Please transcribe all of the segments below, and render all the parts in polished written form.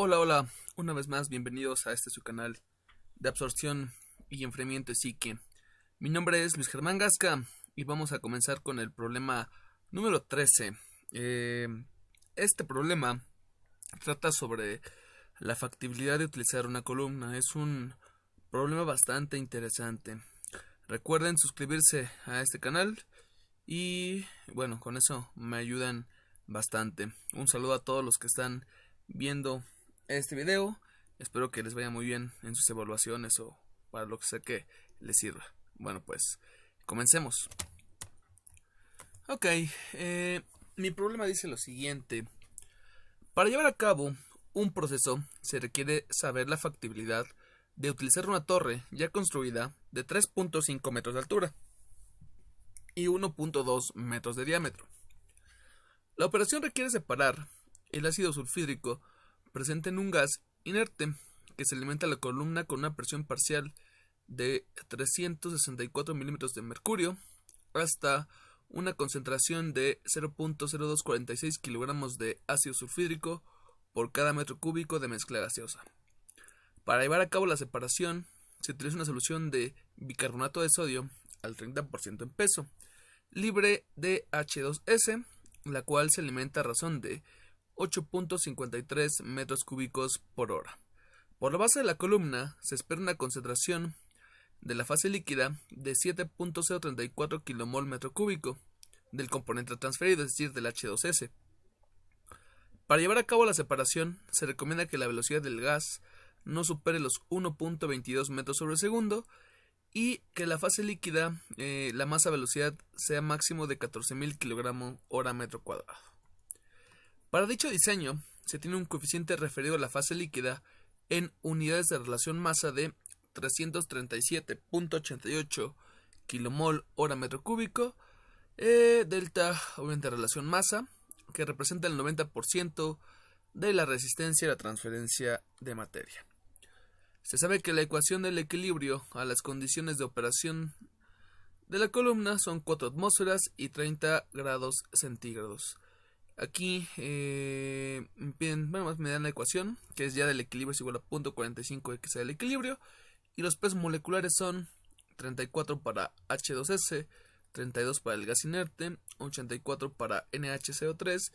Hola, hola, una vez más bienvenidos a este su canal de absorción y enfriamiento de psique. Mi nombre es Luis Germán Gasca y vamos a comenzar con el problema número 13. Este problema trata sobre la factibilidad de utilizar una columna. Es un problema bastante interesante. Recuerden suscribirse a este canal y bueno, con eso me ayudan bastante. Un saludo a todos los que están viendo este video. Espero que les vaya muy bien en sus evaluaciones o para lo que sea que les sirva. Bueno, pues comencemos. Ok, mi problema dice lo siguiente. Para llevar a cabo un proceso se requiere saber la factibilidad de utilizar una torre ya construida de 3.5 metros de altura y 1.2 metros de diámetro. La operación requiere separar el ácido sulfídrico presente en un gas inerte que se alimenta a la columna con una presión parcial de 364 milímetros de mercurio hasta una concentración de 0.0246 kilogramos de ácido sulfídrico por cada metro cúbico de mezcla gaseosa. Para llevar a cabo la separación se utiliza una solución de bicarbonato de sodio al 30% en peso, libre de H2S, la cual se alimenta a razón de 8.53 metros cúbicos por hora. Por la base de la columna se espera una concentración de la fase líquida de 7.034 kmol metro cúbico del componente transferido, es decir, del H2S. Para llevar a cabo la separación, se recomienda que la velocidad del gas no supere los 1.22 metros sobre segundo y que la fase líquida, la masa velocidad sea máximo de 14.000 kg hora metro cuadrado. Para dicho diseño, se tiene un coeficiente referido a la fase líquida en unidades de relación masa de 337.88 kmol hora metro cúbico, delta, obviamente, relación masa, que representa el 90% de la resistencia a la transferencia de materia. Se sabe que la ecuación del equilibrio a las condiciones de operación de la columna son 4 atmósferas y 30 grados centígrados. Aquí me dan la ecuación, que es ya del equilibrio es igual a 0.45 del equilibrio, y los pesos moleculares son 34 para H2S, 32 para el gas inerte, 84 para NaCO3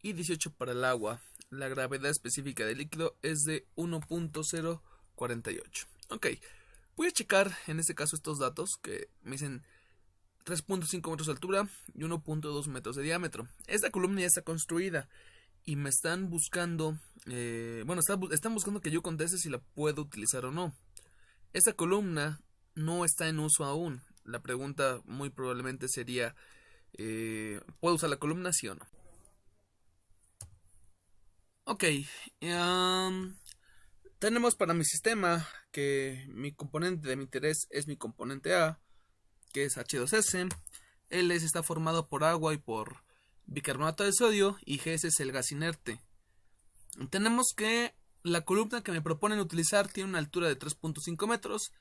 y 18 para el agua. La gravedad específica del líquido es de 1.048. Ok, voy a checar en este caso estos datos que me dicen 3.5 metros de altura y 1.2 metros de diámetro. Esta columna ya está construida y me están buscando, están buscando que yo conteste si la puedo utilizar o no. Esta columna no está en uso aún. La pregunta muy probablemente sería, ¿puedo usar la columna, sí o no? Ok, tenemos para mi sistema que mi componente de mi interés es mi componente A, que es H2S, LS está formado por agua y por bicarbonato de sodio, y GS es el gas inerte. Tenemos que la columna que me proponen utilizar tiene una altura de 3.5 metros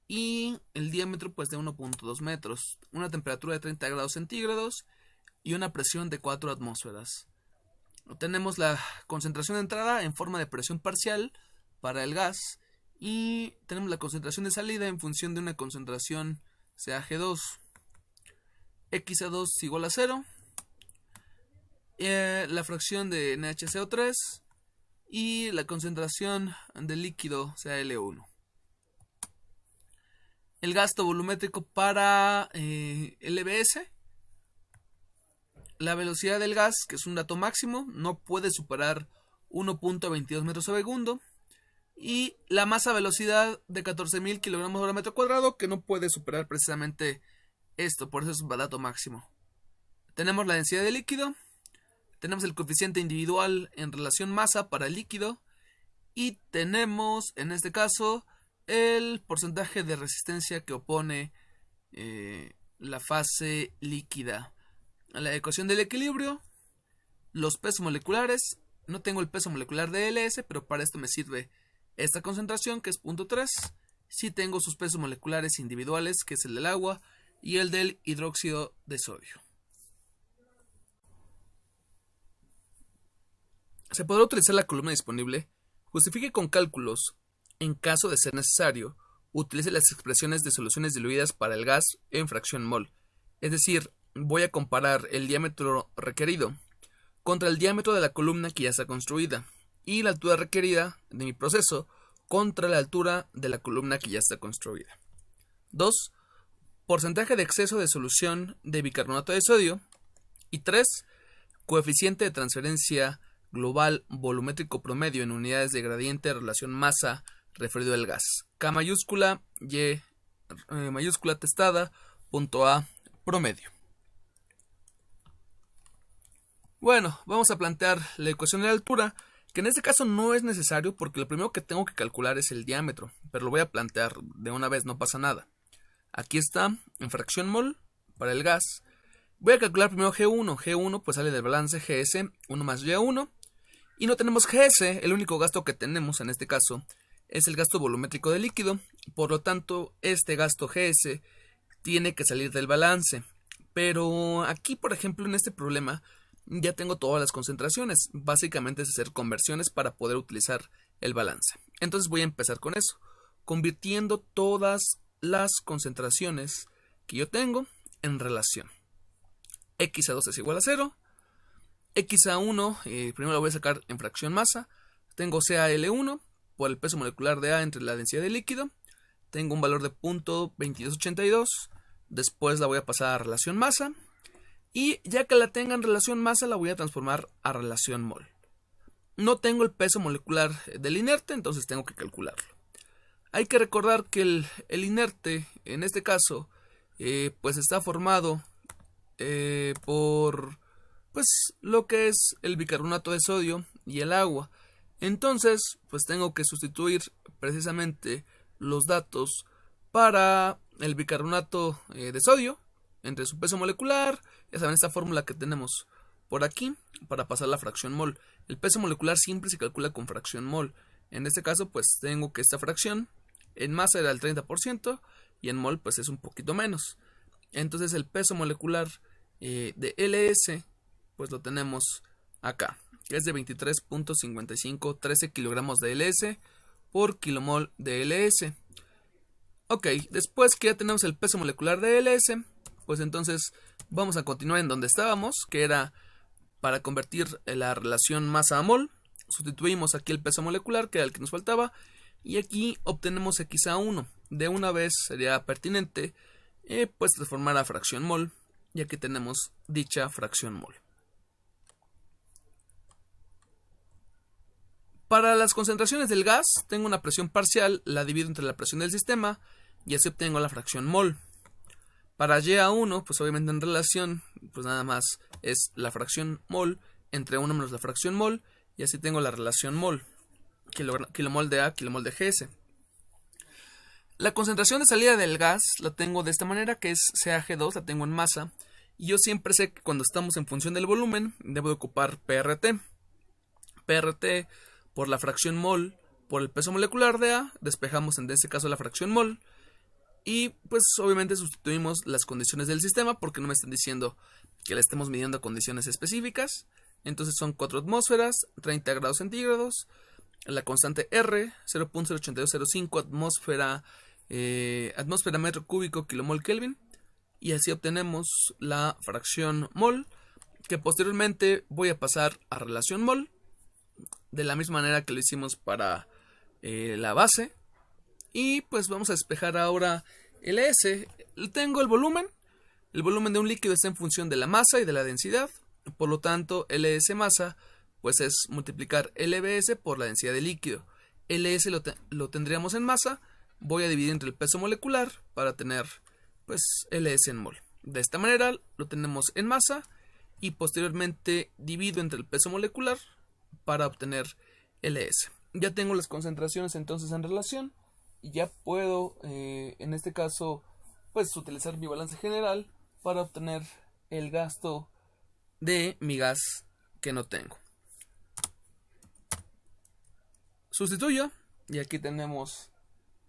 y el diámetro pues de 1.2 metros, una temperatura de 30 grados centígrados y una presión de 4 atmósferas. Tenemos la concentración de entrada en forma de presión parcial para el gas y tenemos la concentración de salida en función de una concentración CaG2. XA2 es igual a 0, la fracción de NaCO3 y la concentración del líquido CaL1. El gasto volumétrico para LBS, la velocidad del gas, que es un dato máximo, no puede superar 1.22 metros sobre segundo, y la masa velocidad de 14.000 kilogramos hora metro cuadrado, que no puede superar precisamente esto, por eso es un dato máximo. Tenemos la densidad de líquido, tenemos el coeficiente individual en relación masa para el líquido y tenemos en este caso el porcentaje de resistencia que opone la fase líquida. La ecuación del equilibrio, los pesos moleculares, no tengo el peso molecular de LS, pero para esto me sirve esta concentración que es 0.3. Sí tengo sus pesos moleculares individuales, que es el del agua y el del hidróxido de sodio. Se podrá utilizar la columna disponible Justifique con cálculos. En caso de ser necesario, utilice las expresiones de soluciones diluidas para el gas en fracción mol. Es decir, voy a comparar el diámetro requerido contra el diámetro de la columna que ya está construida y la altura requerida de mi proceso contra la altura de la columna que ya está construida. 2. Porcentaje de exceso de solución de bicarbonato de sodio. Y 3. Coeficiente de transferencia global volumétrico promedio en unidades de gradiente de relación masa referido al gas. K mayúscula, Y mayúscula testada, punto A, promedio. Bueno, vamos a plantear la ecuación de la altura, que en este caso no es necesario porque lo primero que tengo que calcular es el diámetro, pero lo voy a plantear de una vez, no pasa nada. Aquí está, en fracción mol, para el gas. Voy a calcular primero G1. G1 pues sale del balance GS, 1 más Y1. Y no tenemos GS, el único gasto que tenemos en este caso es el gasto volumétrico del líquido. Por lo tanto, este gasto GS tiene que salir del balance. Pero aquí, por ejemplo, en este problema, ya tengo todas las concentraciones. Básicamente es hacer conversiones para poder utilizar el balance. Entonces voy a empezar con eso, convirtiendo todas las concentraciones que yo tengo en relación. X a 2 es igual a 0. X a 1, primero lo voy a sacar en fracción masa. Tengo CaL1 por el peso molecular de A entre la densidad del líquido. Tengo un valor de 0.2282. Después la voy a pasar a relación masa. Y ya que la tenga en relación masa, la voy a transformar a relación mol. No tengo el peso molecular del inerte, entonces tengo que calcularlo. Hay que recordar que el inerte, en este caso, pues está formado por pues lo que es el bicarbonato de sodio y el agua. Entonces, pues tengo que sustituir precisamente los datos para el bicarbonato de sodio entre su peso molecular. Ya saben, esta fórmula que tenemos por aquí para pasar la fracción mol. El peso molecular siempre se calcula con fracción mol. En este caso, pues tengo que esta fracción en masa era el 30% y en mol pues es un poquito menos. Entonces el peso molecular de LS pues lo tenemos acá, que es de 23.5513 kilogramos de LS por kilomol de LS. Ok, después que ya tenemos el peso molecular de LS, pues entonces vamos a continuar en donde estábamos, que era para convertir la relación masa a mol. Sustituimos aquí el peso molecular, que era el que nos faltaba, y aquí obtenemos X1. De una vez sería pertinente pues transformar a fracción mol, y aquí tenemos dicha fracción mol. Para las concentraciones del gas, tengo una presión parcial, la divido entre la presión del sistema y así obtengo la fracción mol. Para Y1, pues obviamente en relación, pues nada más es la fracción mol entre 1 menos la fracción mol y así tengo la relación mol, kilomol de A, kilomol de GS. La concentración de salida del gas la tengo de esta manera, que es CaG2, la tengo en masa, y yo siempre sé que cuando estamos en función del volumen debo de ocupar PRT. PRT por la fracción mol por el peso molecular de A, despejamos en este caso la fracción mol, y pues obviamente sustituimos las condiciones del sistema porque no me están diciendo que le estemos midiendo condiciones específicas. Entonces son 4 atmósferas, 30 grados centígrados, la constante R, 0.08205 atmósfera metro cúbico kilomol Kelvin, y así obtenemos la fracción mol, que posteriormente voy a pasar a relación mol, de la misma manera que lo hicimos para la base. Y pues vamos a despejar ahora el S. Tengo el volumen de un líquido está en función de la masa y de la densidad, por lo tanto LS masa pues es multiplicar LBS por la densidad del líquido. LS lo tendríamos en masa, voy a dividir entre el peso molecular para tener pues LS en mol. De esta manera lo tenemos en masa y posteriormente divido entre el peso molecular para obtener LS. Ya tengo las concentraciones entonces en relación y ya puedo en este caso pues utilizar mi balance general para obtener el gasto de mi gas que no tengo. Sustituyo y aquí tenemos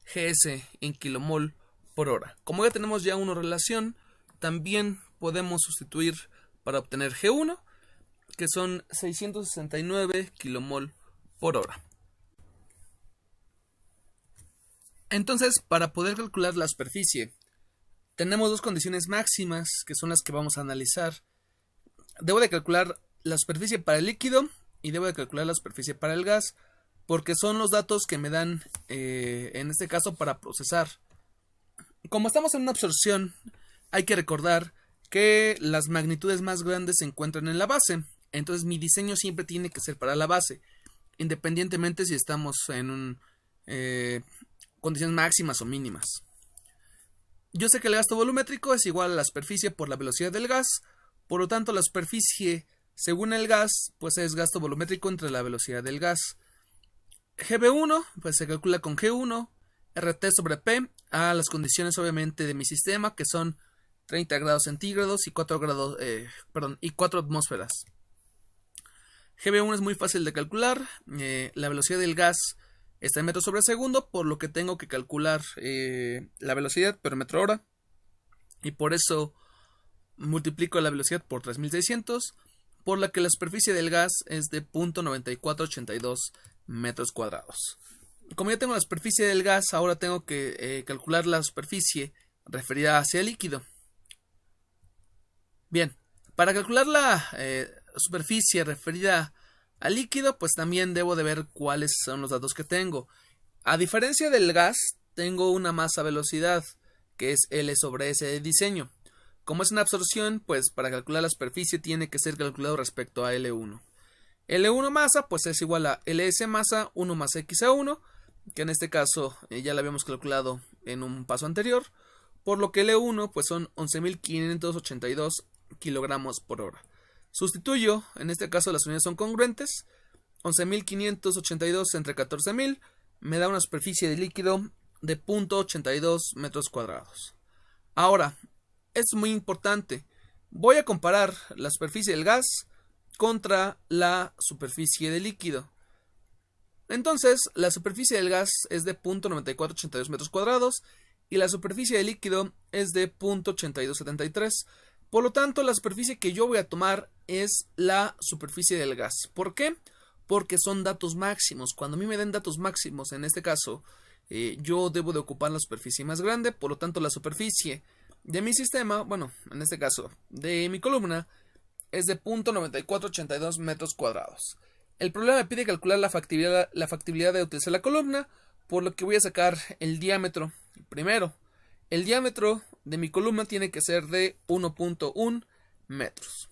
GS en kilomol por hora. Como ya tenemos ya una relación, también podemos sustituir para obtener G1, que son 669 kilomol por hora. Entonces, para poder calcular la superficie, tenemos dos condiciones máximas que son las que vamos a analizar. Debo de calcular la superficie para el líquido y debo de calcular la superficie para el gas, porque son los datos que me dan, en este caso, para procesar. Como estamos en una absorción, hay que recordar que las magnitudes más grandes se encuentran en la base. Entonces mi diseño siempre tiene que ser para la base, independientemente si estamos en condiciones máximas o mínimas. Yo sé que el gasto volumétrico es igual a la superficie por la velocidad del gas, por lo tanto la superficie según el gas pues es gasto volumétrico entre la velocidad del gas. GB1 pues se calcula con G1, RT sobre P, a las condiciones obviamente de mi sistema, que son 30 grados centígrados y 4 atmósferas. GB1 es muy fácil de calcular. La velocidad del gas está en metros sobre segundo, por lo que tengo que calcular la velocidad por metro hora, y por eso multiplico la velocidad por 3600, por la que la superficie del gas es de 0.9482 metros cuadrados. Como ya tengo la superficie del gas, ahora tengo que calcular la superficie referida hacia el líquido. Bien, para calcular la superficie referida al líquido, pues también debo de ver cuáles son los datos que tengo. A diferencia del gas, tengo una masa velocidad, que es L sobre S de diseño. Como es una absorción, pues para calcular la superficie tiene que ser calculado respecto a L1. L1 masa, pues es igual a LS masa 1 más XA1, que en este caso ya lo habíamos calculado en un paso anterior, por lo que L1 pues son 11.582 kilogramos por hora. Sustituyo, en este caso las unidades son congruentes, 11.582 entre 14.000 me da una superficie de líquido de 0.82 metros cuadrados. Ahora, es muy importante, voy a comparar la superficie del gas contra la superficie del líquido. Entonces, la superficie del gas es de 0.9482 metros cuadrados y la superficie del líquido es de 0.8273. Por lo tanto, la superficie que yo voy a tomar es la superficie del gas. ¿Por qué? Porque son datos máximos. Cuando a mí me den datos máximos, en este caso, yo debo de ocupar la superficie más grande. Por lo tanto, la superficie de mi sistema, bueno, en este caso, de mi columna, es de 0.9482 metros cuadrados. El problema me pide calcular la factibilidad de utilizar la columna, por lo que voy a sacar el diámetro primero. El diámetro de mi columna tiene que ser de 1.1 metros.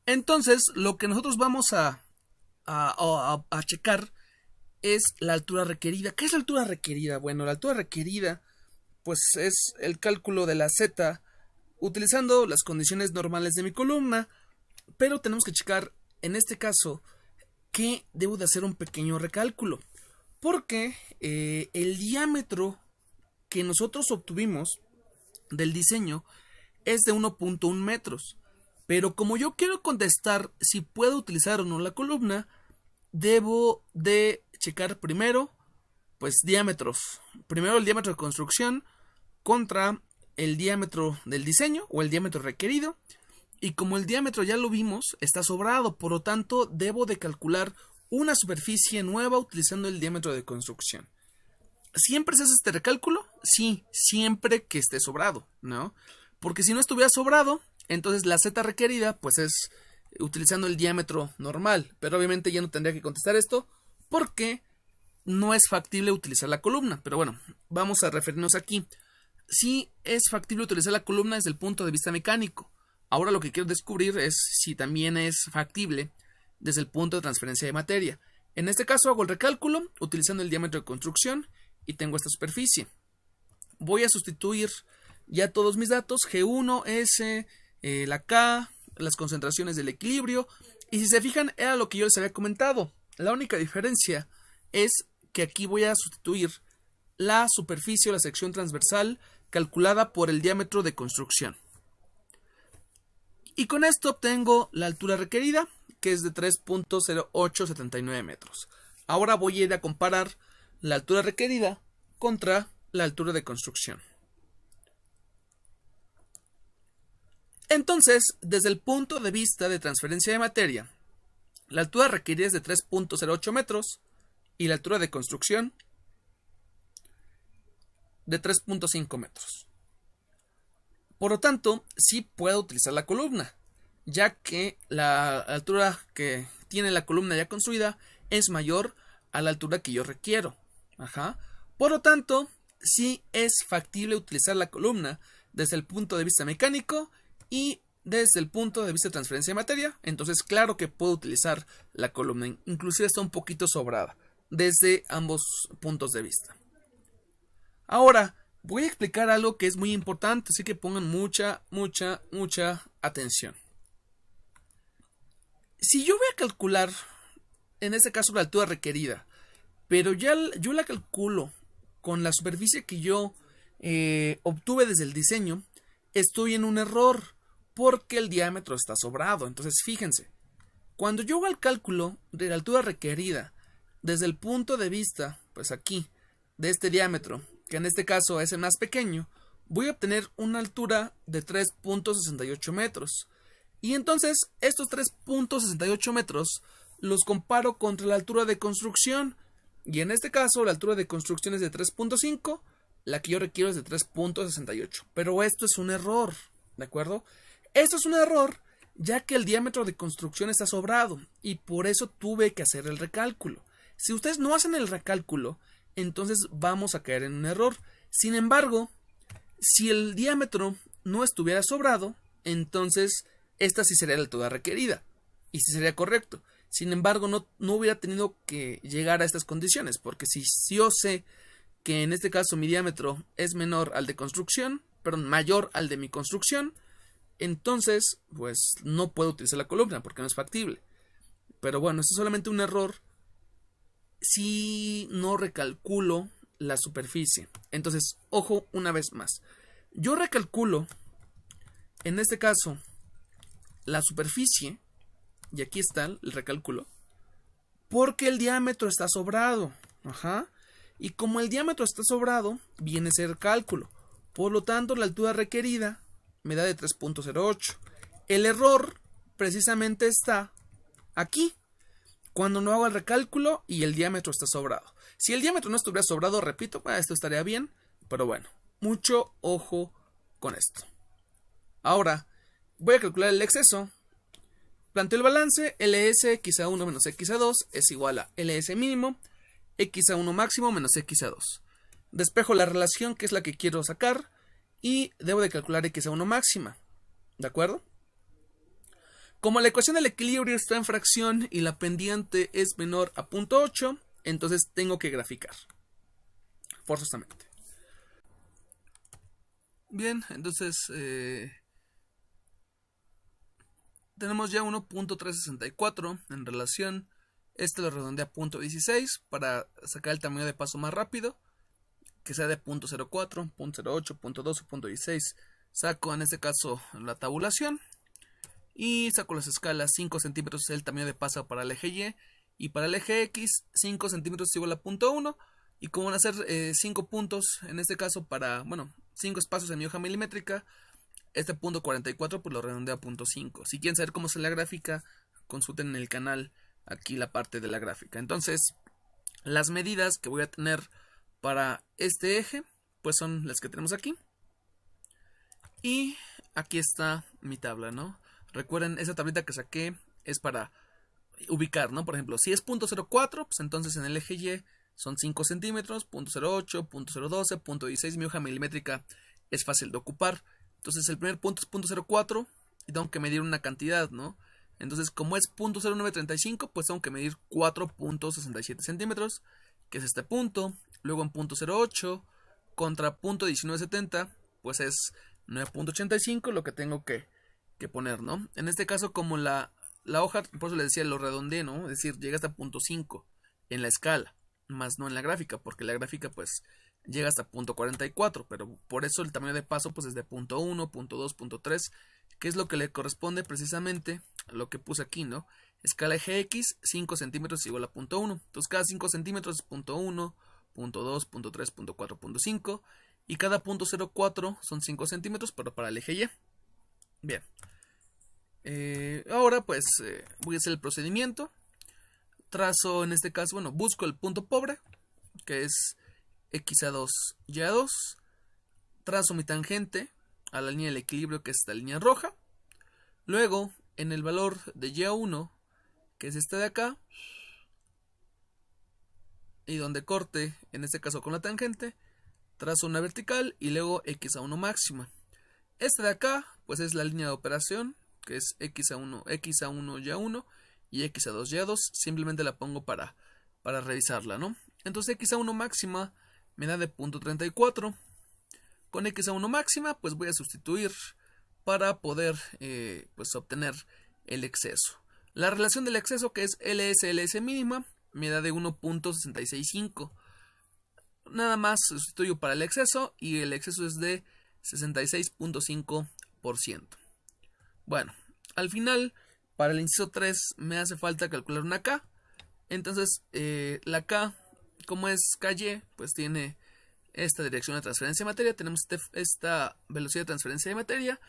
Entonces, lo que nosotros vamos a checar es la altura requerida. ¿Qué es la altura requerida? Bueno, la altura requerida pues es el cálculo de la Z utilizando las condiciones normales de mi columna, pero tenemos que checar en este caso que debo de hacer un pequeño recálculo, porque el diámetro que nosotros obtuvimos del diseño es de 1.1 metros, pero como yo quiero contestar si puedo utilizar o no la columna, debo de checar primero pues diámetros, primero el diámetro de construcción contra el diámetro del diseño o el diámetro requerido, y como el diámetro ya lo vimos está sobrado, por lo tanto debo de calcular una superficie nueva utilizando el diámetro de construcción. ¿Siempre se hace este recálculo? Sí, siempre que esté sobrado, ¿no? Porque si no estuviera sobrado, entonces la Z requerida pues es utilizando el diámetro normal, pero obviamente ya no tendría que contestar esto porque no es factible utilizar la columna. Pero bueno, vamos a referirnos aquí. Sí es factible utilizar la columna desde el punto de vista mecánico. Ahora lo que quiero descubrir es si también es factible desde el punto de transferencia de materia. En este caso hago el recálculo utilizando el diámetro de construcción y tengo esta superficie. Voy a sustituir ya todos mis datos, G1, S, la K, las concentraciones del equilibrio, y si se fijan era lo que yo les había comentado. La única diferencia es que aquí voy a sustituir la superficie o la sección transversal calculada por el diámetro de construcción. Y con esto obtengo la altura requerida, que es de 3.0879 metros. Ahora voy a ir a comparar la altura requerida contra la altura de construcción. Entonces, desde el punto de vista de transferencia de materia, la altura requerida es de 3.08 metros y la altura de construcción de 3.5 metros. Por lo tanto, sí puedo utilizar la columna, ya que la altura que tiene la columna ya construida es mayor a la altura que yo requiero. Por lo tanto, sí es factible utilizar la columna desde el punto de vista mecánico y desde el punto de vista de transferencia de materia. Entonces, claro que puedo utilizar la columna, inclusive está un poquito sobrada desde ambos puntos de vista. Ahora, voy a explicar algo que es muy importante, así que pongan mucha atención. Si yo voy a calcular, en este caso, la altura requerida, pero ya yo la calculo con la superficie que yo obtuve desde el diseño, estoy en un error porque el diámetro está sobrado. Entonces, fíjense, cuando yo hago el cálculo de la altura requerida desde el punto de vista, pues aquí, de este diámetro, que en este caso es el más pequeño, voy a obtener una altura de 3.68 metros. Y entonces estos 3.68 metros los comparo contra la altura de construcción. Y en este caso la altura de construcción es de 3.5, la que yo requiero es de 3.68. Pero esto es un error, ¿de acuerdo? Esto es un error ya que el diámetro de construcción está sobrado y por eso tuve que hacer el recálculo. Si ustedes no hacen el recálculo, entonces vamos a caer en un error. Sin embargo, si el diámetro no estuviera sobrado, entonces esta sí sería la altura requerida y sí sería correcto. Sin embargo, no hubiera tenido que llegar a estas condiciones, porque si yo sé que en este caso mi diámetro es menor al de construcción, perdón, mayor al de mi construcción, entonces pues no puedo utilizar la columna porque no es factible. Pero bueno, esto es solamente un error si no recalculo la superficie. Entonces, ojo una vez más. Yo recalculo, en este caso, la superficie, y aquí está el recálculo, porque el diámetro está sobrado. Y como el diámetro está sobrado, viene a ser cálculo. Por lo tanto, la altura requerida me da de 3.08. El error precisamente está aquí, cuando no hago el recálculo y el diámetro está sobrado. Si el diámetro no estuviera sobrado, repito, esto estaría bien, pero bueno, mucho ojo con esto. Ahora, voy a calcular el exceso. Planteo el balance, LS x1 menos x2 es igual a LS mínimo, x1 máximo menos x2. Despejo la relación que es la que quiero sacar y debo de calcular x1 máxima, ¿de acuerdo? Como la ecuación del equilibrio está en fracción y la pendiente es menor a 0.8, entonces tengo que graficar, forzosamente. Bien, entonces tenemos ya 1.364 en relación. Este lo redondea a 0.16 para sacar el tamaño de paso más rápido, que sea de 0.04, 0.08, 0.12 o 0.16. Saco en este caso la tabulación y saco las escalas. 5 centímetros es el tamaño de paso para el eje Y, y para el eje X 5 centímetros es igual a 0.1. Y como van a ser 5 puntos, en este caso para, 5 espacios en mi hoja milimétrica, este 0.44 pues lo redondeo a 0.5. Si quieren saber cómo es la gráfica, consulten en el canal aquí la parte de la gráfica. Entonces, las medidas que voy a tener para este eje, pues son las que tenemos aquí. Y aquí está mi tabla, ¿no? Recuerden, esa tablita que saqué es para ubicar, ¿no? Por ejemplo, si es 0.04, pues entonces en el eje Y son 5 centímetros, 0.08, 0.012, 0.16. Mi hoja milimétrica es fácil de ocupar. Entonces el primer punto es 0.04 y tengo que medir una cantidad, ¿no? Entonces como es 0.0935, pues tengo que medir 4.67 centímetros, que es este punto. Luego en 0.08 contra 0.1970, pues es 9.85 lo que tengo que poner, ¿no? En este caso, como la hoja, por eso les decía, lo redondeé, ¿no? Es decir, llega hasta 0.5 en la escala, más no en la gráfica, porque la gráfica pues llega hasta 0.44, pero por eso el tamaño de paso pues es de 0.1, 0.2, 0.3, que es lo que le corresponde precisamente a lo que puse aquí, ¿no? Escala eje X, 5 centímetros es igual a 0.1, entonces cada 5 centímetros es 0.1, 0.2, 0.3, 0.4, 0.5, y cada 0.04 son 5 centímetros, pero para el eje Y. Bien. Ahora pues voy a hacer el procedimiento. trazo en este caso, bueno, busco el punto pobre, que es x a 2, y a 2, trazo mi tangente a la línea del equilibrio, que es esta línea roja. Luego, en el valor de y a 1, que es este de acá, y donde corte, en este caso con la tangente, trazo una vertical y luego x a 1 máxima. Este de acá, pues es la línea de operación, que es x a 1 y a 1 y x a 2 y a 2. Simplemente la pongo para revisarla, ¿no? Entonces x a 1 máxima me da de 0.34. Con x a 1 máxima, pues voy a sustituir para poder pues obtener el exceso. La relación del exceso, que es LS mínima, me da de 1.665. Nada más sustituyo para el exceso y el exceso es de 66.5%. Bueno, al final, para el inciso 3 me hace falta calcular una K. Entonces, la K, como es KY, pues tiene esta dirección de transferencia de materia. Tenemos esta velocidad de transferencia de materia.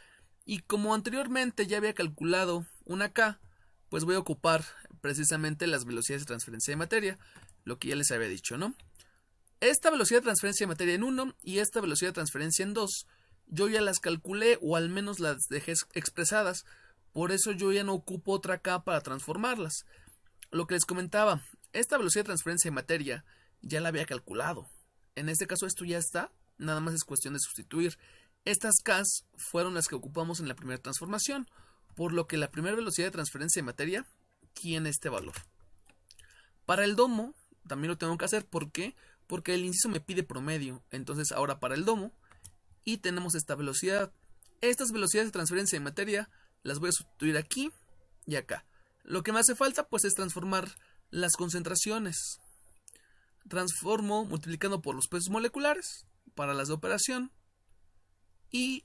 Y como anteriormente ya había calculado una K, pues voy a ocupar precisamente las velocidades de transferencia de materia, lo que ya les había dicho, ¿no? Esta velocidad de transferencia de materia en 1 y esta velocidad de transferencia en 2, yo ya las calculé o al menos las dejé expresadas. Por eso yo ya no ocupo otra K para transformarlas. Lo que les comentaba, esta velocidad de transferencia de materia ya la había calculado. En este caso esto ya está, nada más es cuestión de sustituir. Estas Ks fueron las que ocupamos en la primera transformación, por lo que la primera velocidad de transferencia de materia tiene este valor. Para el domo también lo tengo que hacer, ¿por qué? Porque el inciso me pide promedio. Entonces ahora para el domo, y tenemos esta velocidad. Estas velocidades de transferencia de materia las voy a sustituir aquí y acá. Lo que me hace falta pues es transformar las concentraciones. Transformo multiplicando por los pesos moleculares para las de operación. Y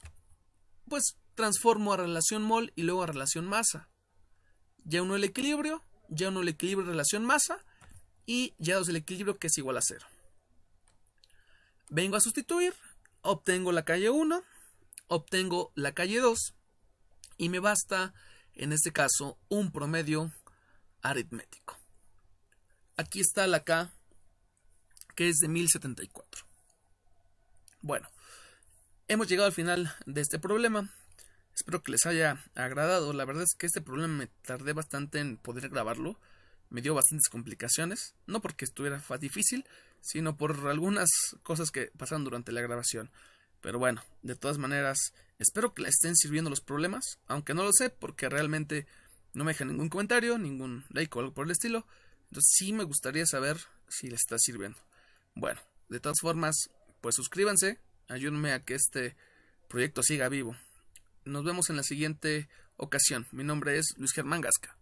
pues transformo a relación mol y luego a relación masa. Ya uno el equilibrio, relación masa, y ya 2 el equilibrio, que es igual a 0. Vengo a sustituir, obtengo la calle 1, obtengo la calle 2 y me basta en este caso un promedio aritmético. Aquí está la K, que es de 1074. Bueno, hemos llegado al final de este problema. Espero que les haya agradado. La verdad es que este problema me tardé bastante en poder grabarlo. Me dio bastantes complicaciones. No porque estuviera difícil, sino por algunas cosas que pasaron durante la grabación. Pero bueno, de todas maneras, espero que les estén sirviendo los problemas. Aunque no lo sé, porque realmente no me dejan ningún comentario, ningún like o algo por el estilo. Entonces sí me gustaría saber si les está sirviendo. Bueno, de todas formas, pues suscríbanse. Ayúdenme a que este proyecto siga vivo. Nos vemos en la siguiente ocasión. Mi nombre es Luis Germán Gasca.